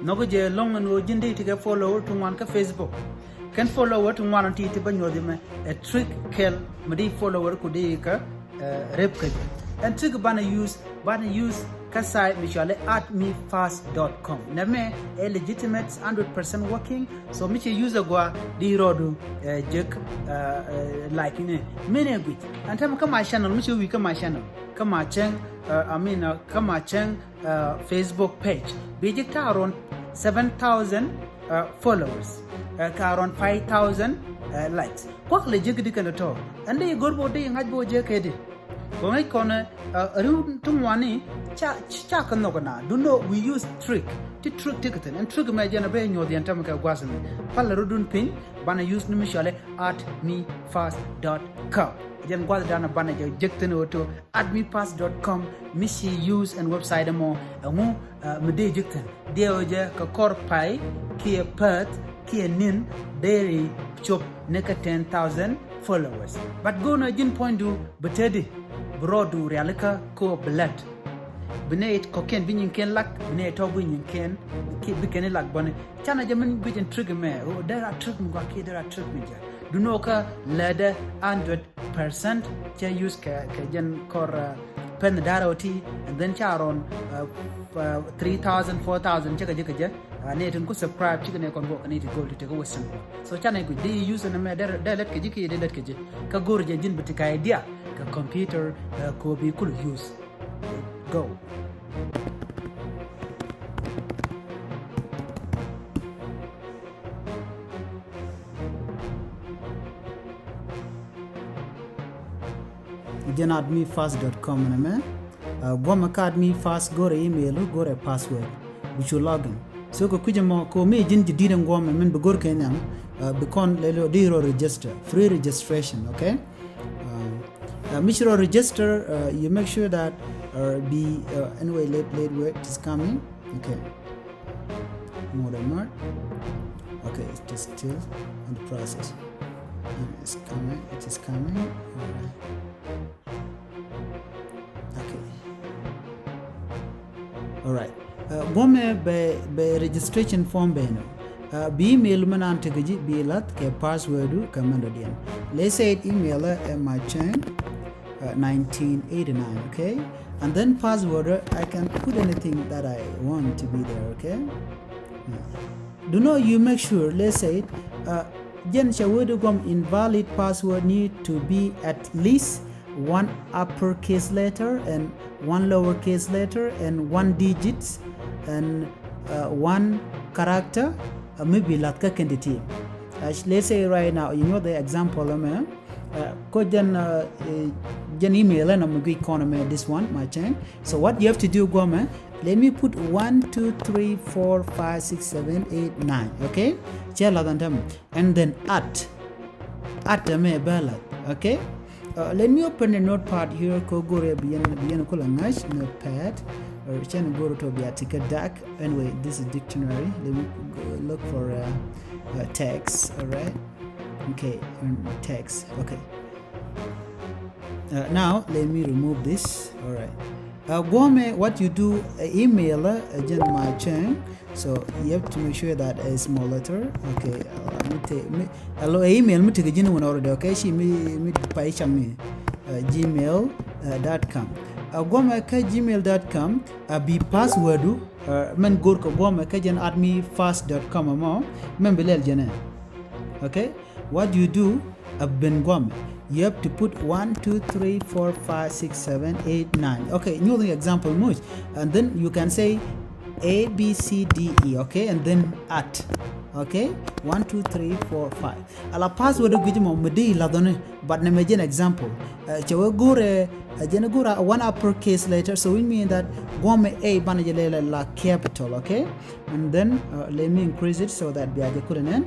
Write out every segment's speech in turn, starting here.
nogo je long no jinde tige follower to wan ka Facebook kan follower to wan ti te banyo de me a trick kel medi follower ku de ka rep ka and trick bana use kasai michale at mefast.com name a legitimate 100% working so miche user gwa di rodu jek like ne mene gwi antam kama channel miche wi kama channel kama chen kama chen Facebook page bijik ta around 7,000 followers ka around 5,000 likes kwa lejik dikana to ande gorbo de ngajbo je kede ko ngai kona ru tumwani cha kanogana do know we use trick to trick ticketing and trick me jana be nyodi antam ka gwasne palla rudun pin bana use nimishale at mefast.com jen gwada dana bana je jektene auto at mefast.com mishi use and website mo mu mede jekten deoje ka korpai ki pat ki nin dairy chop neka 10,000 followers but go na jin point do betedi brodu realika ko blood bine ko ken binyin ken lak bine to binyin ken ki bikene lak bone chana jamin bijin trigger me there are trick me ki there are trick me do no ka lada 100% cha use ka jen kor pen daroti and then charon 3,000 4,000 chaka jika ne tun ku subscribe chika ne kon go ne to go to go western so chana ku di use na me der let ke jiki let ke ka gor je jin bitika idea ka computer ko bi kul use go genadmefast.com na goma card me fast go email go password which you login so ko kujamo ko me jin di den goma men be gor kenyam becon lelo diro register free registration okay Mishro register you make sure that be anyway late wait is coming okay more than more okay it is still in the process it is coming all right okay all right gome be registration form beno be email manante gaji be lat ke password kamando dian let's say email my chain 1989 okay and then password I can put anything that I want to be there okay do know you make sure let's say jen shawudu gom invalid password need to be at least one uppercase letter and one lowercase letter and one digits and one character maybe latka candidate let's say right now you know the example ko jen email and I'm economy this one my chain so what you have to do goma let me put 1 2 3 4 5 6 7 8 9 okay and then at me bella okay let me open a notepad here ko gore bien ko langash notepad or chen go to be article dark anyway this is dictionary let me look for text all right okay text okay now let me remove this all right gome what you do email again my chain so you have to make sure that a small letter okay hello email me take jinu already okay she me paisha me gmail.com gome ka gmail.com be password men gor ko gome ka jen admefast.com mo men belel jene okay what you do ben gome you have to put 1 2 3 4 5 6 7 8 9 okay new example much and then you can say A B C D E okay and then at okay 1 2 3 4 5 ala password gujimo medi ladone but na mejen example chewe gore jena gura one uppercase letter so we mean that gome a banajele la capital okay and then let me increase it so that biaje kunen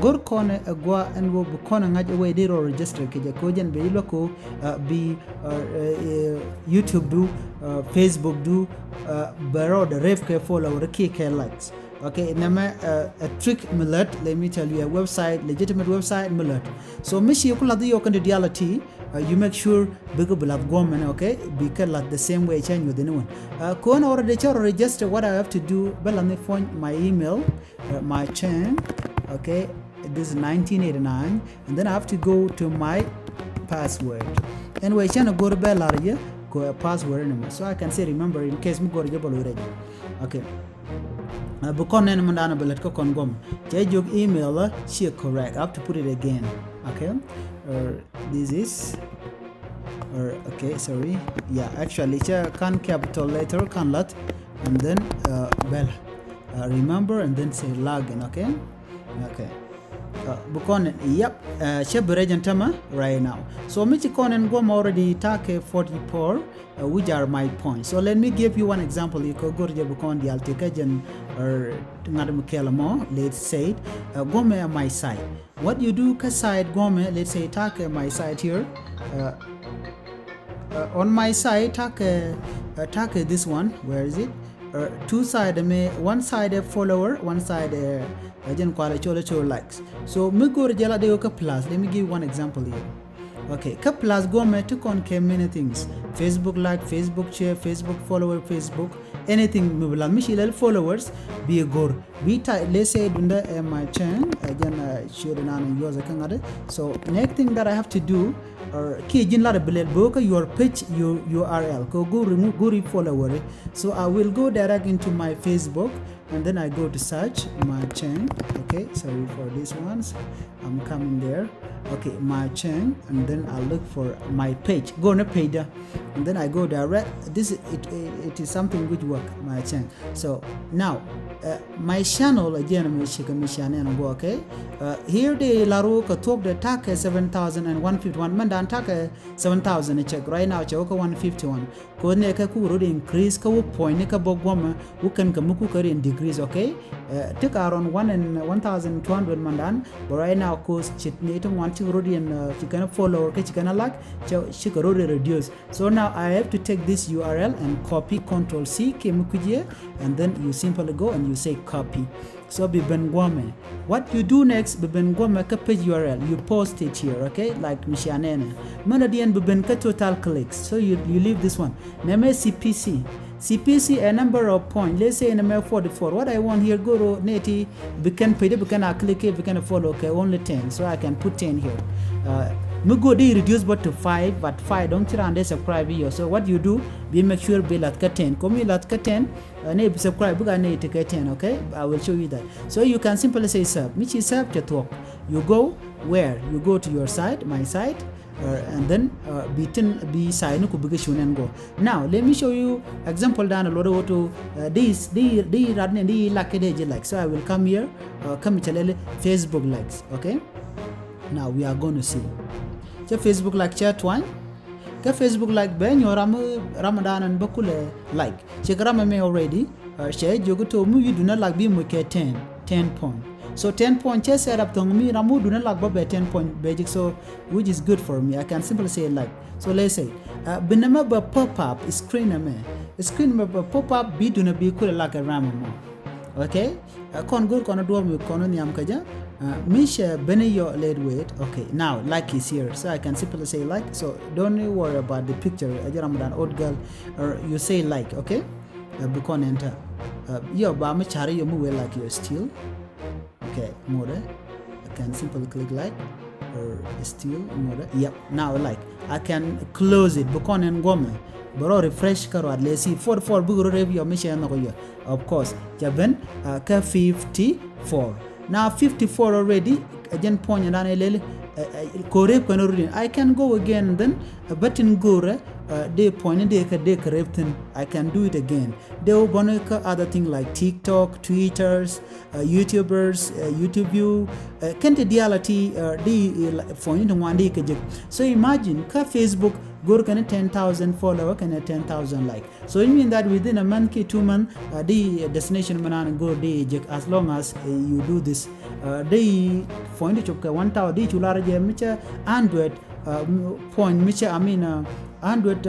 gor kone gwa and go kona ngaje we diro register ke ko jen be loko be YouTube do Facebook do baro the ref ke follow the ke likes Okay, nama a trick millet. Let me tell you, a website, legitimate website millet. So mishi yokula di yokan reality. You make sure bigger blood government, okay, because like the same way change with the new one. Kona already register. What I have to do, but let me find my email, my chain, okay. This is 1989, and then I have to go to my password. And we can go to Bellaria, go a password anymore. So I can say remember in case me go to Jabal already. Okay. Bukon and Mandana Bellet Kokon Gom. Jog email, she correct. I have to put it again. Okay. This is okay, sorry. Yeah, actually can capital letter can let and then bell. Remember and then say login, okay? Okay. Bukon yep, Sheberagent Tama right now. So Michikon and Gom already take 44, which are my points. So let me give you one example. You could go to Bukon the Altikajan or Nadamukelamo, let's say Gome on my side. What you do side Gome, let's say take my side here. On my side take this one, where is it? Two side one side a follower, one side again quality likes. So me go to jela de plus. Let me give you one example here. Okay, plus go me to con many things. Facebook like, Facebook share, Facebook follower, Facebook anything me will Michelle followers be a gore. Be let's say dunda my channel again share and use a kangade. So next thing that I have to do or key jin la book your page your URL go remove go follower. So I will go direct into my Facebook and then I go to search my chain. Okay, sorry for these ones. I'm coming there. Okay, my chain, and then I look for my page. Go on a page, and then I go direct. This it is something which work my chain. So now my channel again I'm go okay. Here the laro ka talk the tak 7,151 man dan tak 7,000 check right now check 151 ko ne ka ku ro increase ka point ka bogwama who can kamuku ka decrease okay. Take around 1,200 man dan but right now course chit ne to want to ro and chicken follow okay chicken like she ka ro reduce. So now I have to take this URL and copy control C kemukuje and then you simply go and you say copy. So bibengwame. What you do next bibengwame ka page URL you post it here okay like mishanene. Manadian bibenka total clicks. So you leave this one. Name CPC a number of points. Let's say number 44. What I want here go to neti can pay can click it can follow okay only 10. So I can put 10 here. Me go they reduce but to 5 but 5 don't try and subscribe here. So what you do be make sure be lat 10 come lat 10 ne subscribe buga ne take 10 okay. I will show you that. So you can simply say sub which is sub to talk. You go where you go to your site my site and then be sign ku buga shunen go. Now let me show you example down a lot of to this radne di like like. So I will come here come chalele Facebook likes okay. Now we are going to see Facebook like chat one ka Facebook like ben your Ramadan and bakule like check me already share jogo to mu you do not like be mu ke 10 point. So 10 point chess set up to me ramu do not like ba 10 point basic so which is good for me. I can simply say like. So let's say binama ba pop up screen ba pop up be do not be cool like a ramamo okay. Kon go kono do me kono nyam kaja Misha Beneyo lead weight. Okay, now like is here, so I can simply say like. So don't worry about the picture. Ramadan old girl, or you say like. Okay, because enter. Yo, ba me chari yo move like you're still. Okay, mode. I can simply click like or still mode. Yep. Now like I can close it. Because en gome. Bro refresh karo at let's see 44 bugro review Misha na koyo. Of course, jaben ka 54. Now 54 already again point and I can go again then a button go they point they can I can do it again. They will other thing like TikTok, Twitters, YouTubers, YouTube view can't reality the phone one day. So imagine ka Facebook go to 10,000 follower can 10,000 like. So it means that within a month, 2 months, the destination man go day as long as you do this. They find it 1,000 chula Android point 100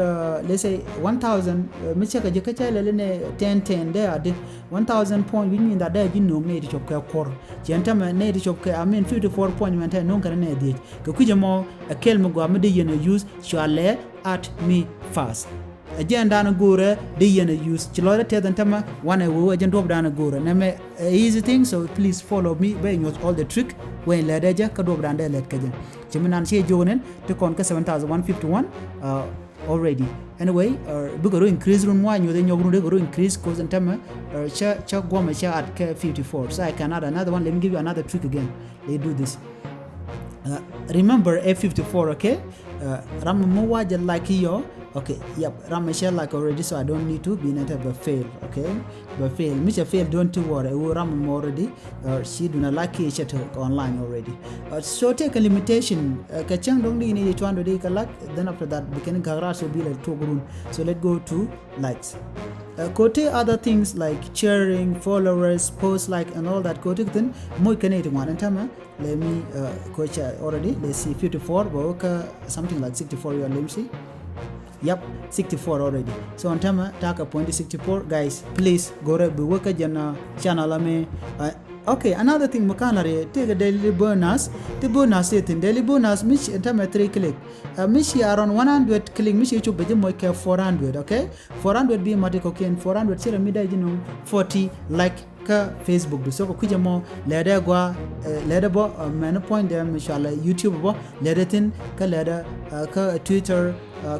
let's say 1000 michaka je kacha lene 10 there 1000 point which mean that there you know ne chop ka kor gentama ne chop ka I mean 54 point man non kan ne di ka kuje mo akel mo go amade yene use shale at me fast agenda na gore de yene use chilore te dan tama wana wo agenda dob dana gore na me easy thing, so please follow me by all the trick when ledaja ka dob dana let ka jen chiminan se jonen to kon ka 7151 already. Anyway, we go to increase room one, you then you're going to go to increase cause and time cha goma cha at 54. So I can add another one. Let me give you another trick again. They do this. Remember F54, okay? Ramamowa like yo. Okay, yep, Ramashell like already, so I don't need to be not a fail, okay? But fail, Misha fail, don't worry, Ram already, she do not like it online already. So take a limitation, Kachang don't need 200 day kalak, then after that, we can garage will be like 2 room. So let's go to likes. Kote other things like sharing, followers, posts like and all that. Kote then more connecting one and time. Let me coach already. Let's see 54, but something like 64. Let me see. Yep, 64 already. So on time taka point 64 guys, please go to the work jana channel ame. Okay, another thing makanare take a daily bonus. The bonus in daily bonus mish time 3 click. Mish around 100 click mish YouTube beje mo 400, okay? 400 be matic okay and 400 sira mida 40 like ka Facebook do so ko kuje mo leda gwa leda bo man point dem inshallah YouTube bo leda tin ka leda ka Twitter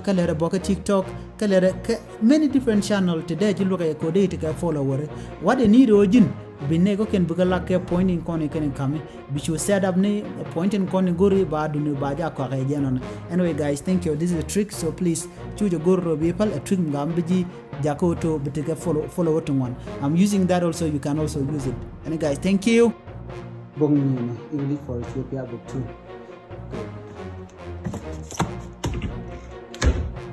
kalera boka TikTok kalera many different channel today you look at ko date ka follower what they need ojin binne ko ken bugala ke pointing kon ken kami bichu set up ni pointing kon gori ba dunu ba ja ko ga jenon. Anyway guys, thank you, this is a trick, so please choose a goro people a trick ngambiji jakoto bitike follow to one. I'm using that also, you can also use it. And guys, thank you. Bong English for Ethiopia book 2.